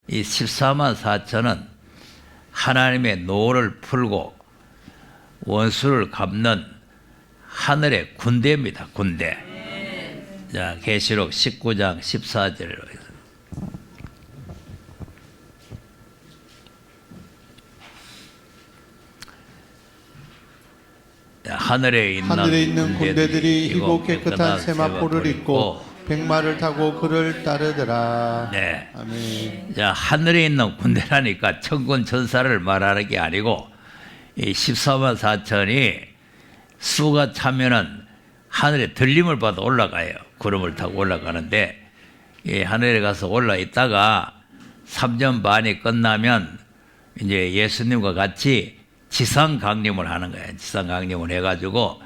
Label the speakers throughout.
Speaker 1: 이 14만 4천은 하나님의 노를 풀고 원수를 갚는 하늘의 군대입니다. 군대. 자, 계시록 19장 14절로 해서. 하늘에 있는
Speaker 2: 군대들이 희고 깨끗한 세마포를 입고 백마를 타고 그를 따르더라.
Speaker 1: 네.
Speaker 2: 아멘.
Speaker 1: 자, 하늘에 있는 군대라니까 천군 천사를 말하는 게 아니고 이 14만 4천이 수가 차면은 하늘에 들림을 받아 올라가요. 구름을 타고 올라가는데 이 하늘에 가서 올라 있다가 3년 반이 끝나면 이제 예수님과 같이 지상 강림을 하는 거예요. 지상 강림을 해가지고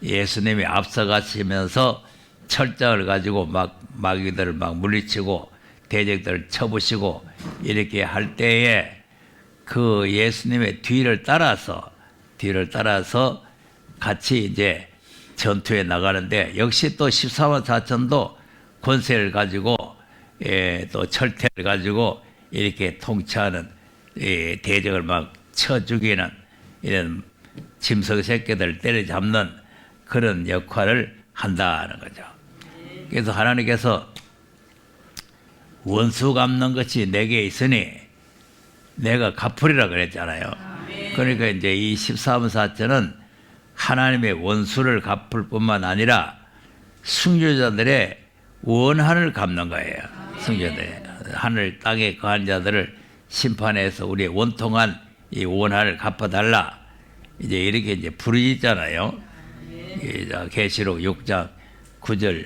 Speaker 1: 예수님이 앞서가시면서 철장을 가지고 막 마귀들을 막 물리치고 대적들을 쳐부시고 이렇게 할 때에 그 예수님의 뒤를 따라서 같이 이제 전투에 나가는데 역시 또 14만 4천도 권세를 가지고 또 철퇴를 가지고 이렇게 통치하는 대적을 막 쳐 죽이는 이런 짐승 새끼들을 때려잡는 그런 역할을 한다는 거죠. 그래서 하나님께서 원수 갚는 것이 내게 있으니 내가 갚으리라 그랬잖아요. 그러니까 이제 이 14만 4천은 하나님의 원수를 갚을 뿐만 아니라 순교자들의 원한을 갚는 거예요. 순교자들 하늘 땅에 거한 자들을 심판해서 우리의 원통한 이 원한을 갚아달라. 이제 이렇게 이제 부르짖잖아요. 계시록 6장 9절.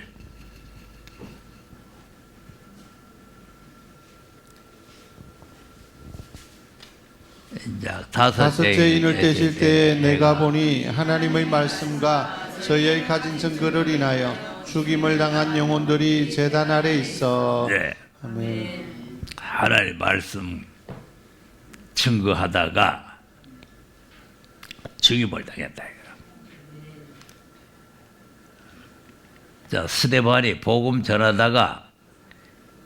Speaker 2: 다섯째 인을 떼실 때에 내가 보니 하나님의 말씀과 저희의 가진 증거를 인하여 죽임을 당한 영혼들이 제단 아래 있어.
Speaker 1: 네.
Speaker 2: 아멘.
Speaker 1: 하나님 말씀 증거하다가 죽임을 당했다. 자, 스데반이 복음 전하다가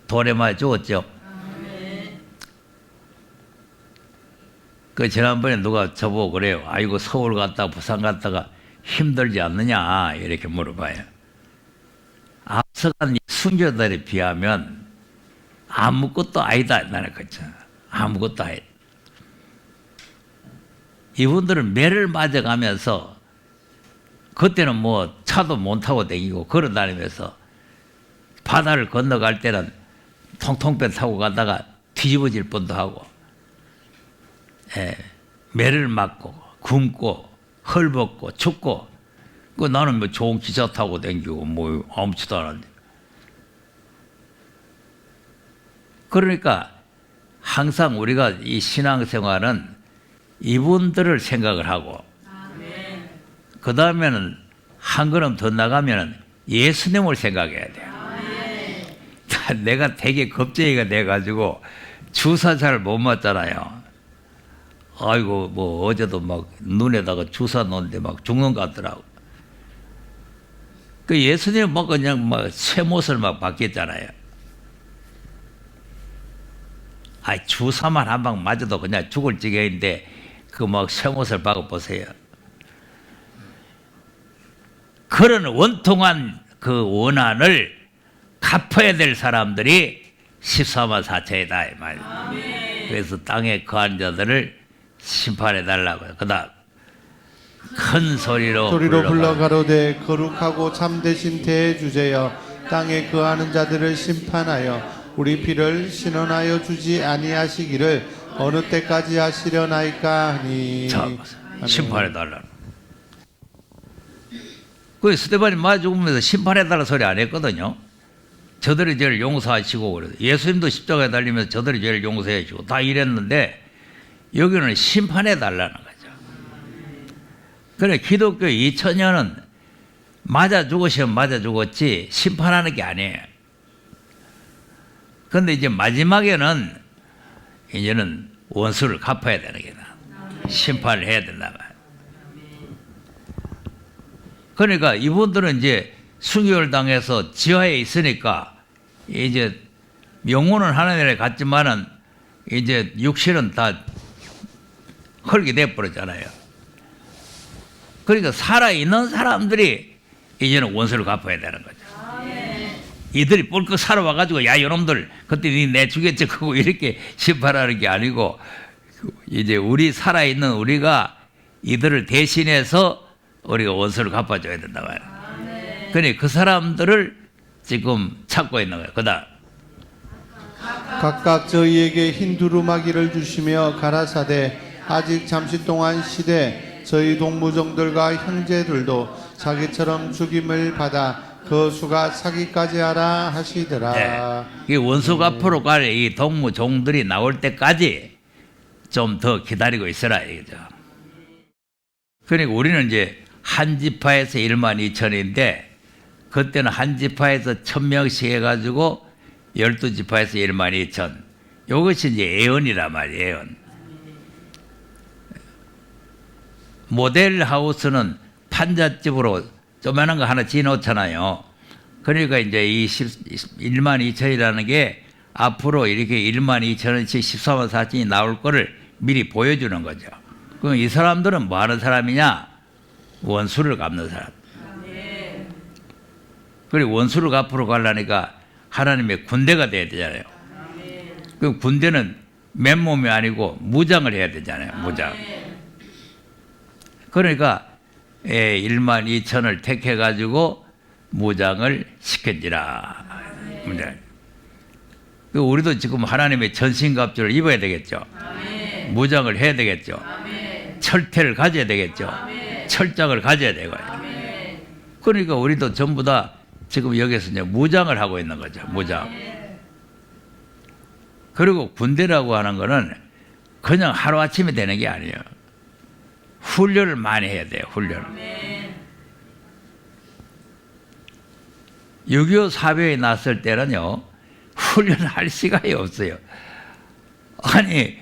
Speaker 1: 돌에 맞아 죽었죠. 그 지난번에 누가 저보고 그래요. 아이고 서울 갔다가 부산 갔다가 힘들지 않느냐 이렇게 물어봐요. 앞서간 순교자들에 비하면 아무것도 아니다 나는 거죠. 아무것도 아니다. 이분들은 매를 맞아가면서 그때는 뭐 차도 못 타고 다니고 걸어 다니면서 바다를 건너갈 때는 통통배 타고 가다가 뒤집어질 뻔도 하고 매를 맞고 굶고 헐벗고 춥고 그 나는 뭐 좋은 기차 타고 다니고 뭐 아무렇지도 않은데 그러니까 항상 우리가 이 신앙생활은 이분들을 생각을 하고 그 다음에는 한 걸음 더 나가면 예수님을 생각해야 돼요. 내가 되게 겁쟁이가 돼가지고 주사 잘 못 맞잖아요. 아이고 뭐 어제도 막 눈에다가 주사 놓는데 막 죽는 것 같더라고. 그 예수님 막 그냥 막 쇠못을 막 바뀌었잖아요. 아 주사만 한 방 맞아도 그냥 죽을 지경인데 그 막 쇠못을 박아 보세요. 그런 원통한 그 원한을 갚아야 될 사람들이 14만 4천이다 이 말이에요. 그래서 땅에 거한 자들을 심판해 달라고요. 그다음 큰 소리로
Speaker 2: 불러 가로되 거룩하고 참되신 대주제여 땅에 거하는 자들을 심판하여 우리 피를 신원하여 주지 아니하시기를 어느 때까지 하시려나이까 하니.
Speaker 1: 자, 심판해 달라. 그 스데반이 맞아 죽으면서 심판해 달라 소리 안 했거든요. 저들의 죄를 용서하시고 그래요. 예수님도 십자가에 달리면서 저들의 죄를 용서해 주고 다 이랬는데 여기는 심판해 달라는 거죠. 그래 기독교 2000년은 맞아 죽으시면 맞아 죽었지 심판하는 게 아니에요. 그런데 이제 마지막에는 이제는 원수를 갚아야 되는 게다. 심판을 해야 된다. 그러니까 이분들은 이제 순교를 당해서 지하에 있으니까 이제 영혼은 하나님에 갔지만은 이제 육신은 다 헐게 돼버렸잖아요. 그러니까 살아있는 사람들이 이제는 원수를 갚아야 되는 거죠. 이들이 뿔컥 살아와가지고 야 이놈들 그때 내 죽였지 그거 이렇게 심판하는 게 아니고 이제 우리 살아있는 우리가 이들을 대신해서 우리가 원수를 갚아줘야 된다 말이에요. 그러니까 그 사람들을 지금 찾고 있는 거예요. 그다음
Speaker 2: 각각 저희에게 흰 두루마기를 주시며 가라사대 아직 잠시 동안 시되 저희 동무종들과 형제들도 자기처럼 죽임을 받아 그 수가 사기까지 하라 하시더라.
Speaker 1: 네. 이 원수 갚으러 갈 이 동무종들이 나올 때까지 좀 더 기다리고 있어라 이거죠. 그러니까 우리는 이제 한 지파에서 1만 2천인데 그때는 한 지파에서 1,000명씩 해가지고 12지파에서 1만 2천. 이것이 이제 예언이란 말이에요. 예언. 모델 하우스는 판잣집으로 조그마한 거 하나 지어놓잖아요. 그러니까 이제 이 1만 2천이라는 게 앞으로 이렇게 1만 2천원씩 14만 4천이 나올 거를 미리 보여주는 거죠. 그럼 이 사람들은 뭐 하는 사람이냐? 원수를 갚는 사람. 그리고 원수를 갚으러 가려니까 하나님의 군대가 돼야 되잖아요. 그 군대는 맨몸이 아니고 무장을 해야 되잖아요. 무장. 그러니까 1만 2천을 택해가지고 무장을 시켰지라. 우리도 지금 하나님의 전신갑주를 입어야 되겠죠. 무장을 해야 되겠죠. 철퇴를 가져야 되겠죠. 철장을 가져야 되고요. 그러니까 우리도 전부 다 지금 여기서 이제 무장을 하고 있는 거죠. 무장. 그리고 군대라고 하는 거는 그냥 하루아침에 되는 게 아니에요. 훈련을 많이 해야 돼요. 훈련. 6.25 사변이 났을 때는요. 훈련할 시간이 없어요. 아니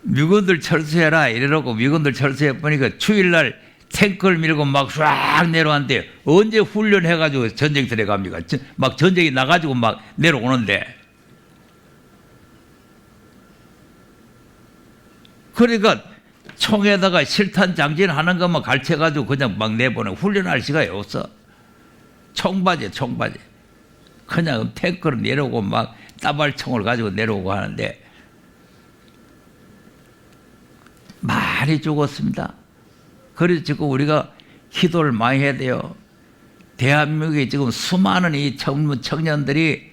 Speaker 1: 미군들 철수해라 이래놓고 미군들 철수해 보니까 주일날 탱크를 밀고 막 쫙 내려왔는데 언제 훈련해가지고 전쟁 들어갑니까? 막 전쟁이 나가지고 막 내려오는데. 그러니까 총에다가 실탄 장진하는 것만 가르쳐가지고 그냥 막 내보내. 훈련할 시간이 없어. 총바지. 그냥 탱크를 내려오고 막 따발총을 가지고 내려오고 하는데 많이 죽었습니다. 그래서 지금 우리가 기도를 많이 해야 돼요. 대한민국에 지금 수많은 이 청년들이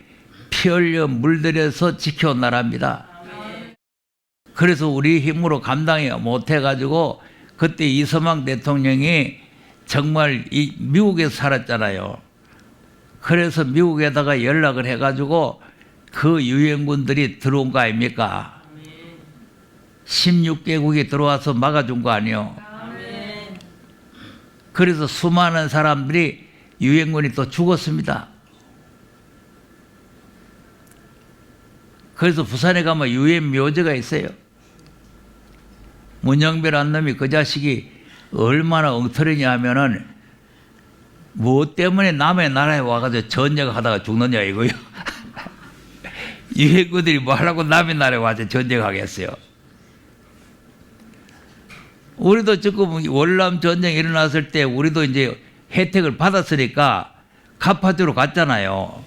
Speaker 1: 피 흘려 물들여서 지켜온 나라입니다. 그래서 우리 힘으로 감당이 못해가지고 그때 이서방 대통령이 정말 이 미국에서 살았잖아요. 그래서 미국에다가 연락을 해가지고 그 유엔군들이 들어온 거 아닙니까? 16개국이 들어와서 막아준 거 아니에요. 그래서 수많은 사람들이 유엔군이 또 죽었습니다. 그래서 부산에 가면 유엔 묘지가 있어요. 문영배라는 놈이 그 자식이 얼마나 엉터리냐 하면은 뭐 때문에 남의 나라에 와가지고 전쟁하다가 죽느냐 이거요. 유엔군들이 뭐 하려고 남의 나라에 와서 전쟁하겠어요. 우리도 지금 월남 전쟁이 일어났을 때 우리도 이제 혜택을 받았으니까 갚아주러 갔잖아요.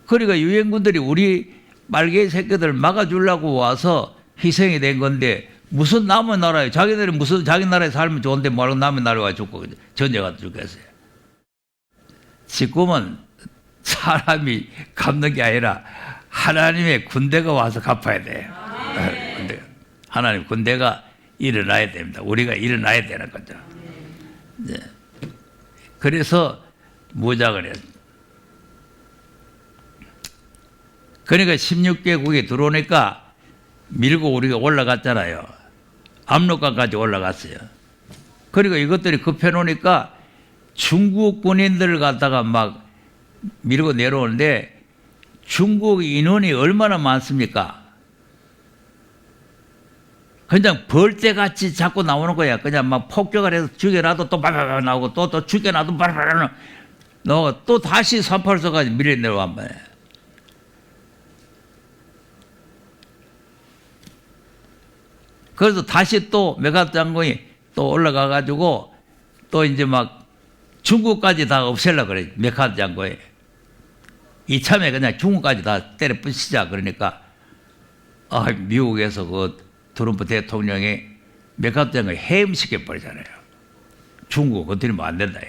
Speaker 1: 그러니까 유엔군들이 우리 말개 새끼들 막아주려고 와서 희생이 된 건데 무슨 남의 나라에 자기들이 무슨 자기 나라에 살면 좋은데 뭐하러 남의 나라에 와 죽고 전쟁하다 죽겠어요. 지금은 사람이 갚는 게 아니라 하나님의 군대가 와서 갚아야 돼요. 하나님 군대가 일어나야 됩니다. 우리가 일어나야 되는 거죠. 네. 그래서 무장을 했습니다. 그러니까 16개국이 들어오니까 밀고 우리가 올라갔잖아요. 압록강까지 올라갔어요. 그러니까 이것들이 급해놓으니까 중국 군인들을 갖다가 막 밀고 내려오는데 중국 인원이 얼마나 많습니까? 그냥 벌떼같이 자꾸 나오는 거야. 그냥 막 폭격을 해서 죽여놔도 또 바바바 나오고 또 죽여놔도 바바바 나오고 또 다시 38서까지 밀려 내려간 거야. 그래서 다시 또 메가드 장군이 또 올라가 가지고 또 이제 막 중국까지 다 없애려고 그래. 메카드 장군이. 이참에 그냥 중국까지 다 때려 부시자. 그러니까 미국에서 그 트럼프 대통령이 메카드 장군을 해임시켜 버리잖아요. 중국 건드리면 안 된다.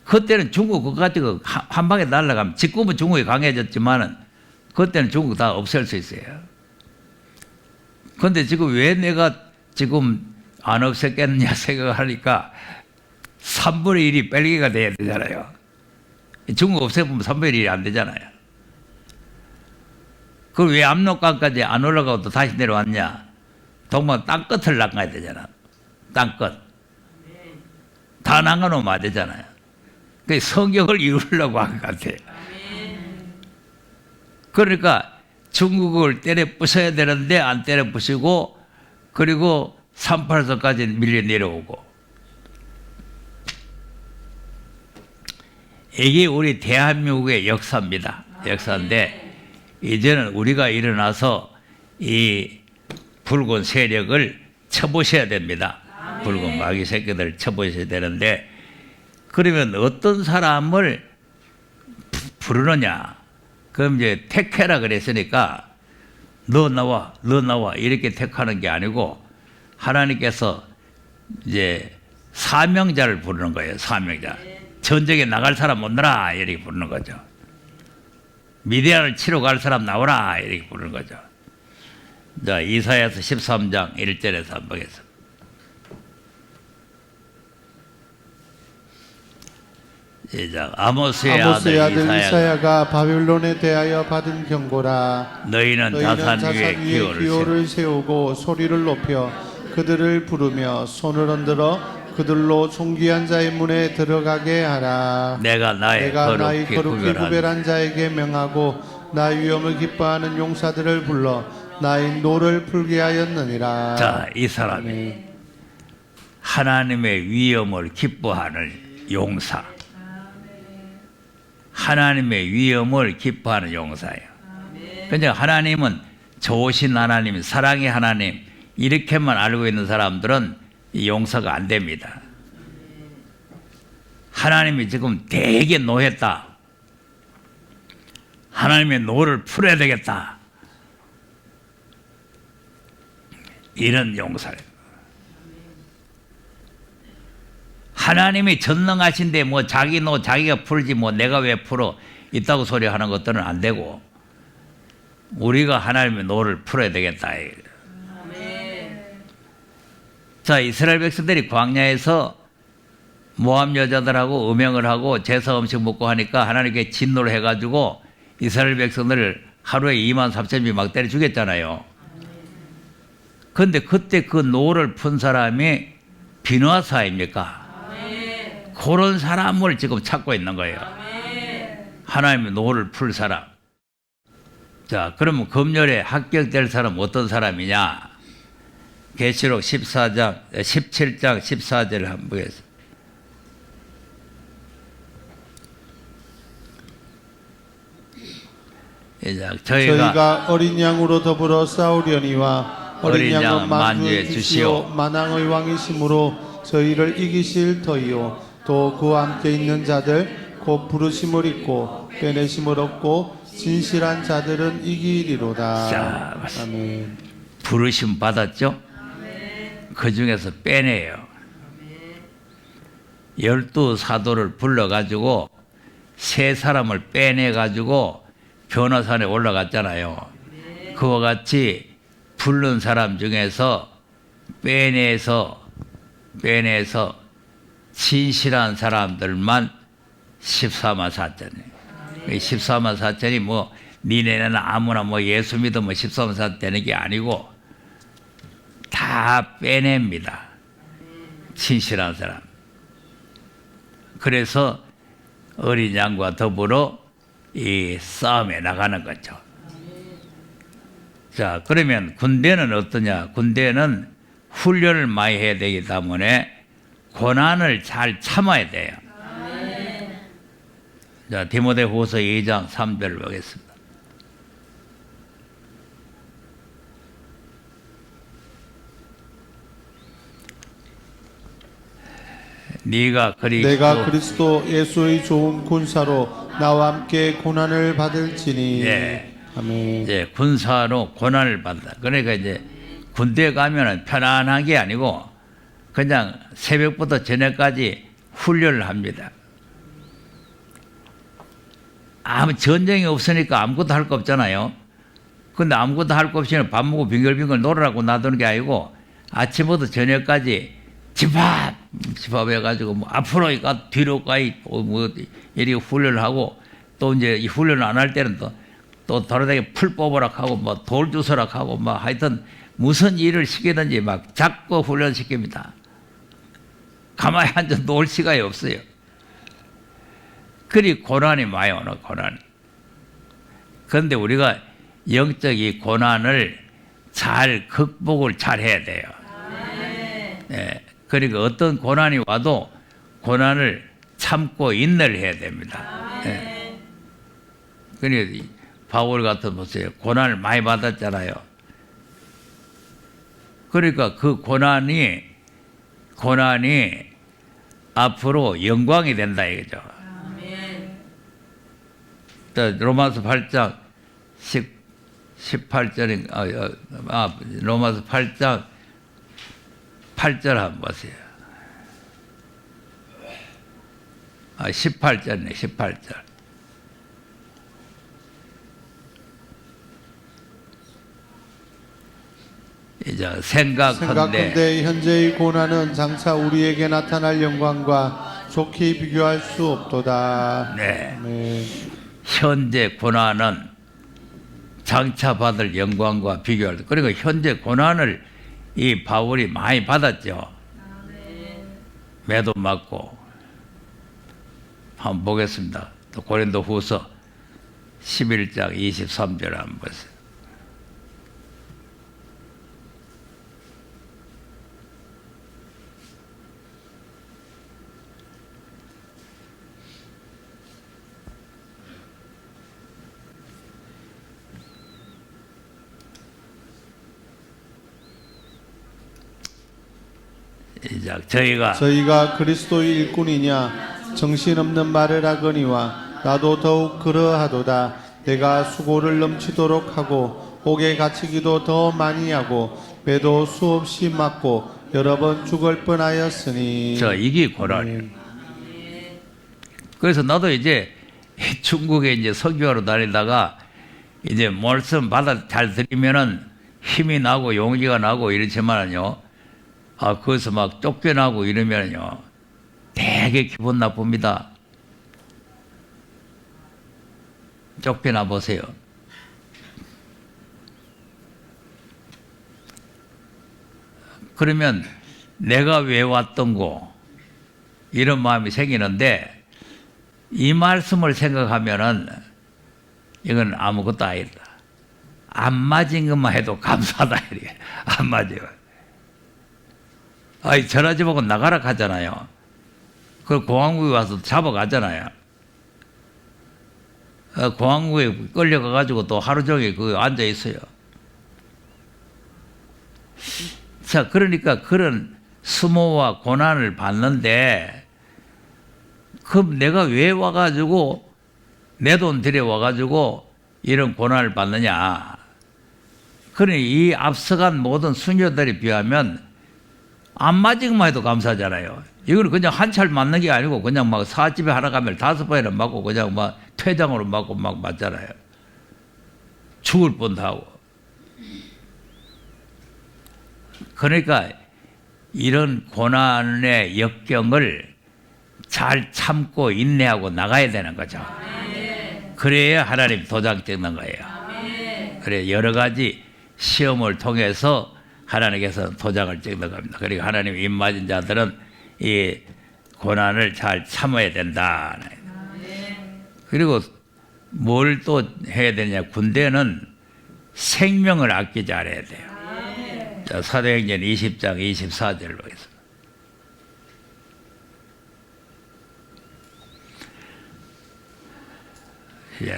Speaker 1: 그때는 중국 그거 가지고 한 방에 날아가면 지금은 중국이 강해졌지만은 그때는 중국 다 없앨 수 있어요. 그런데 지금 왜 내가 지금 안 없앴겠느냐 생각하니까 3분의 1이 뺄기가 돼야 되잖아요. 중국 없애보면 3분의 1이 안 되잖아요. 그럼 왜 압록강까지 안 올라가고 또 다시 내려왔냐? 동방 땅끝을 낚아야 되잖아. 땅끝. 다 낚아놓으면 안 되잖아요. 그 성경을 이루려고 한 것 같아요. 그러니까 중국을 때려 부숴야 되는데 안 때려 부수고 그리고 38선까지 밀려 내려오고 이게 우리 대한민국의 역사입니다. 역사인데 이제는 우리가 일어나서 이 붉은 세력을 쳐보셔야 됩니다. 붉은 마귀 새끼들을 쳐보셔야 되는데 그러면 어떤 사람을 부르느냐? 그럼 이제 택해라 그랬으니까 너 나와 이렇게 택하는 게 아니고 하나님께서 이제 사명자를 부르는 거예요. 사명자. 전쟁에 나갈 사람 오너라 이렇게 부르는 거죠. 미디안을 치러 갈 사람 나오라 이렇게 부르는 거죠. 자, 이사야서 13장 1절에서 한번 보겠습니다. 시작. 아모스의 아들
Speaker 2: 이사야가 바빌론에 대하여 받은 경고라.
Speaker 1: 너희는 자산 위에 기호를
Speaker 2: 세우고 소리를 높여 그들을 부르며 손을 흔들어 그들로 존귀한 자의 문에 들어가게 하라.
Speaker 1: 내가 나의 거룩히
Speaker 2: 구별한 자에게 명하고 나의 위엄을 기뻐하는 용사들을 불러 나의 노를 풀게 하였느니라.
Speaker 1: 자, 이 사람이 하나님의 위엄을 기뻐하는 용사. 하나님의 위엄을 기뻐하는 용사예요. 그러니까 하나님은 좋으신 하나님, 사랑의 하나님 이렇게만 알고 있는 사람들은 이 용서가 안 됩니다. 하나님이 지금 되게 노했다. 하나님의 노를 풀어야 되겠다. 이런 용사예요. 하나님이 전능하신데 뭐 자기 노 자기가 풀지 뭐 내가 왜 풀어 있다고 소리하는 것들은 안 되고 우리가 하나님의 노를 풀어야 되겠다. 자, 이스라엘 백성들이 광야에서 모압 여자들하고 음행을 하고 제사 음식 먹고 하니까 하나님께 진노를 해가지고 이스라엘 백성들을 하루에 23,000명 막 때려 죽였잖아요. 그런데 그때 그 노를 푼 사람이 비누아사입니까? 그런 사람을 지금 찾고 있는 거예요. 하나님의 노를 풀 사람. 자, 그러면 금요일에 합격될 사람 어떤 사람이냐? 계시록 17장 14절을 한번 보겠습니다.
Speaker 2: 저희가 어린 양으로 더불어 싸우려니와 어린 양은 만주의 주시오 만왕의 왕이심으로 저희를 이기실 터이요 또 그와 함께 있는 자들 곧 부르심을 입고 빼내심을 얻고 진실한 자들은 이기리로다.
Speaker 1: 자,
Speaker 2: 아멘.
Speaker 1: 부르심 받았죠? 그 중에서 빼내요. 12사도를 불러가지고 세 사람을 빼내가지고 변호산에 올라갔잖아요. 그와 같이 부른 사람 중에서 빼내서 진실한 사람들만 14만 4천이에요. 14만 4천이 뭐 니네는 아무나 뭐 예수 믿으면 뭐 14만 4천 되는 게 아니고 다 빼냅니다. 진실한 사람. 그래서 어린 양과 더불어 이 싸움에 나가는 거죠. 자, 그러면 군대는 어떠냐? 군대는 훈련을 많이 해야 되기 때문에 고난을 잘 참아야 돼요. 자, 디모데후서 2장 3절을 보겠습니다. 네가
Speaker 2: 내가 그리스도 예수의 좋은 군사로 나와 함께 고난을 받을지니.
Speaker 1: 예.
Speaker 2: 아멘.
Speaker 1: 이제 군사로 고난을 받는다. 그러니까 이제 군대에 가면은 편안한 게 아니고 그냥 새벽부터 저녁까지 훈련을 합니다. 아무 전쟁이 없으니까 아무것도 할 거 없잖아요. 근데 아무것도 할 거 없이 밥 먹고 빙글빙글 놀으라고 놔두는 게 아니고 아침부터 저녁까지 집합 해가지고 뭐 앞으로 가 뒤로 가 뭐 이렇게 훈련을 하고 또 이제 이 훈련을 안 할 때는 또 다르게 풀 뽑으라 하고 뭐 돌 주스라 하고 뭐 하여튼 무슨 일을 시키든지 막 자꾸 훈련시킵니다. 가만히 앉아 놀 시간이 없어요. 그리 고난이 많이 오는 고난. 그런데 우리가 영적 이 고난을 잘 극복을 잘 해야 돼요. 예. 그러니까 어떤 고난이 와도 고난을 참고 인내를 해야 됩니다. 예. 그러니까 바울 같은 보세요. 고난을 많이 받았잖아요. 그러니까 그 고난이 앞으로 영광이 된다 이거죠. 로마서 8장 18절인 로마서 8장 8절 한번 보세요. 18절이네. 18절. 이제 생각컨대
Speaker 2: 현재의 고난은 장차 우리에게 나타날 영광과 좋게 비교할 수 없도다.
Speaker 1: 네.
Speaker 2: 네.
Speaker 1: 현재 고난은 장차 받을 영광과 비교할 때, 그러니까 현재 고난을 이 바울이 많이 받았죠. 매도 맞고. 한번 보겠습니다. 또 고린도후서 11장 23절 한번 보세요.
Speaker 2: 저희가 그리스도의 일꾼이냐 정신없는 말을 하거니와 나도 더욱 그러하도다. 내가 수고를 넘치도록 하고 옥에 갇히기도 더 많이 하고 배도 수없이 맞고 여러 번 죽을 뻔하였으니.
Speaker 1: 이게 고난이에요. 그래서 나도 이제 중국에 이제 선교하러 다니다가 이제 말씀 받아 잘 들으면은 힘이 나고 용기가 나고 이렇지만은요. 거기서 막 쫓겨나고 이러면요. 되게 기분 나쁩니다. 쫓겨나 보세요. 그러면 내가 왜 왔던고 이런 마음이 생기는데 이 말씀을 생각하면은 이건 아무것도 아니다. 안 맞은 것만 해도 감사하다. 이렇게. 안 맞아요. 전화 좀 하고 나가라 하잖아요. 그걸 공항국에 와서 잡아가잖아요. 공항국에 끌려가가지고 또 하루 종일 앉아 있어요. 자, 그러니까 그런 수모와 고난을 받는데, 그럼 내가 왜 와가지고, 내 돈 들여와가지고 이런 고난을 받느냐. 그러니 이 앞서간 모든 순교들에 비하면 안 맞은 것만 해도 감사하잖아요. 이거는 그냥 한 차를 맞는 게 아니고 그냥 막 사집에 하나 가면 5번이나 맞고 그냥 막 퇴장으로 맞고 막 맞잖아요. 죽을 뻔도 하고. 그러니까 이런 고난의 역경을 잘 참고 인내하고 나가야 되는 거죠. 그래야 하나님 도장 찍는 거예요. 그래 여러 가지 시험을 통해서 하나님께서 도장을 찍는 겁니다. 그리고 하나님 입 맞은 자들은 이 고난을 잘 참아야 된다. 그리고 뭘 또 해야 되냐. 군대는 생명을 아끼지 않아야 돼요. 자, 사도행전 20장 24절 보겠습니다.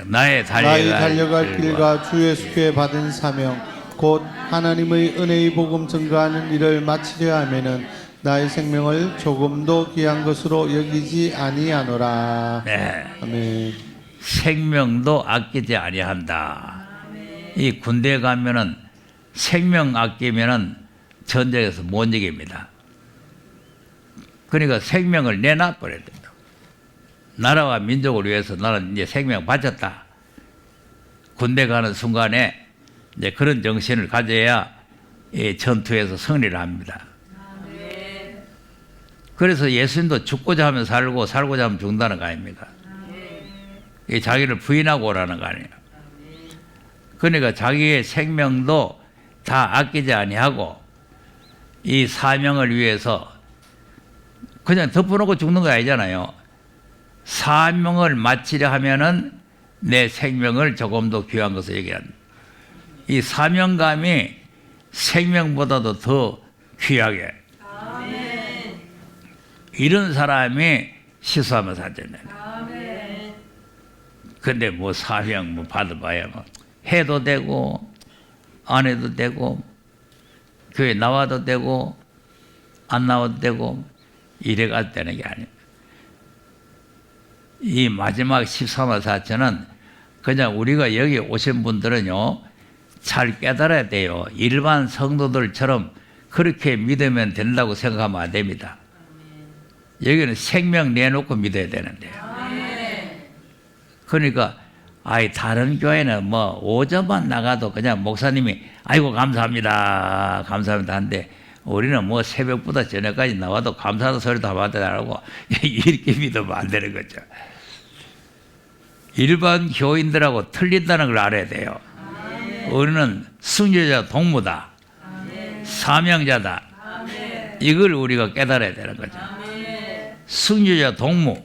Speaker 1: 나의
Speaker 2: 달려갈 길과 주 예수께 받은 사명 곧 하나님의 은혜의 복음 증거하는 일을 마치려 하면은 나의 생명을 조금도 귀한 것으로 여기지 아니하노라.
Speaker 1: 네.
Speaker 2: 아멘.
Speaker 1: 생명도 아끼지 아니한다. 이 군대에 가면은 생명 아끼면은 전쟁에서 못 이깁니다. 그러니까 생명을 내놔버려야 된다. 나라와 민족을 위해서 나는 이제 생명 바쳤다. 군대 가는 순간에 이제 그런 정신을 가져야 이 전투에서 승리를 합니다. 그래서 예수님도 죽고자 하면 살고 살고자 하면 죽는다는 거 아닙니까? 이 자기를 부인하고 오라는 거 아니에요. 그러니까 자기의 생명도 다 아끼지 아니하고 이 사명을 위해서 그냥 덮어놓고 죽는 거 아니잖아요. 사명을 마치려 하면은 내 생명을 조금도 귀한 것을 얘기한다. 이 사명감이 생명보다도 더 귀하게. 이런 사람이 시수하면 사잖아요. 근데 뭐 사명 뭐 받아봐야 뭐 해도 되고 안 해도 되고 교회 나와도 되고 안 나와도 되고 이래가 되는 게 아니에요. 이 마지막 13화 4천은 그냥 우리가 여기 오신 분들은요 잘 깨달아야 돼요. 일반 성도들처럼 그렇게 믿으면 된다고 생각하면 안 됩니다. 여기는 생명 내놓고 믿어야 되는데요. 그러니까 다른 교회는 뭐 오전만 나가도 그냥 목사님이 아이고 감사합니다 감사합니다 한데 우리는 뭐 새벽보다 저녁까지 나와도 감사하는 소리도 한마디 안 하고 이렇게 믿으면 안 되는 거죠. 일반 교인들하고 틀린다는 걸 알아야 돼요. 우리는 승리자 동무다. 사명자다. 이걸 우리가 깨달아야 되는 거죠. 승리자 동무.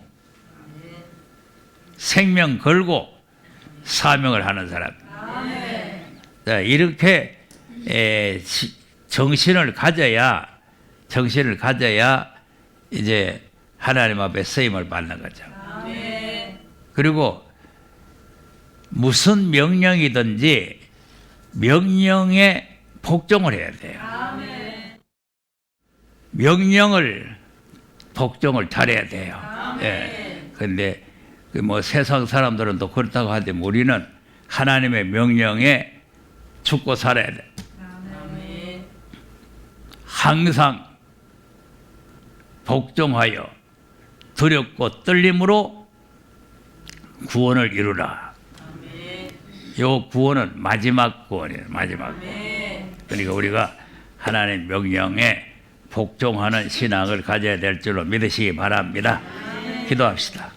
Speaker 1: 생명 걸고 사명을 하는 사람. 자, 이렇게 정신을 가져야 이제 하나님 앞에 쓰임을 받는 거죠. 그리고 무슨 명령이든지 명령에 복종을 해야 돼요. 명령을 복종을 잘해야 돼요. 그런데 뭐 세상 사람들은 또 그렇다고 하는데 우리는 하나님의 명령에 죽고 살아야 돼. 항상 복종하여 두렵고 떨림으로 구원을 이루라. 요 구원은 마지막 구원이에요. 마지막 구원. 그러니까 우리가 하나님 명령에 복종하는 신앙을 가져야 될 줄로 믿으시기 바랍니다. 기도합시다.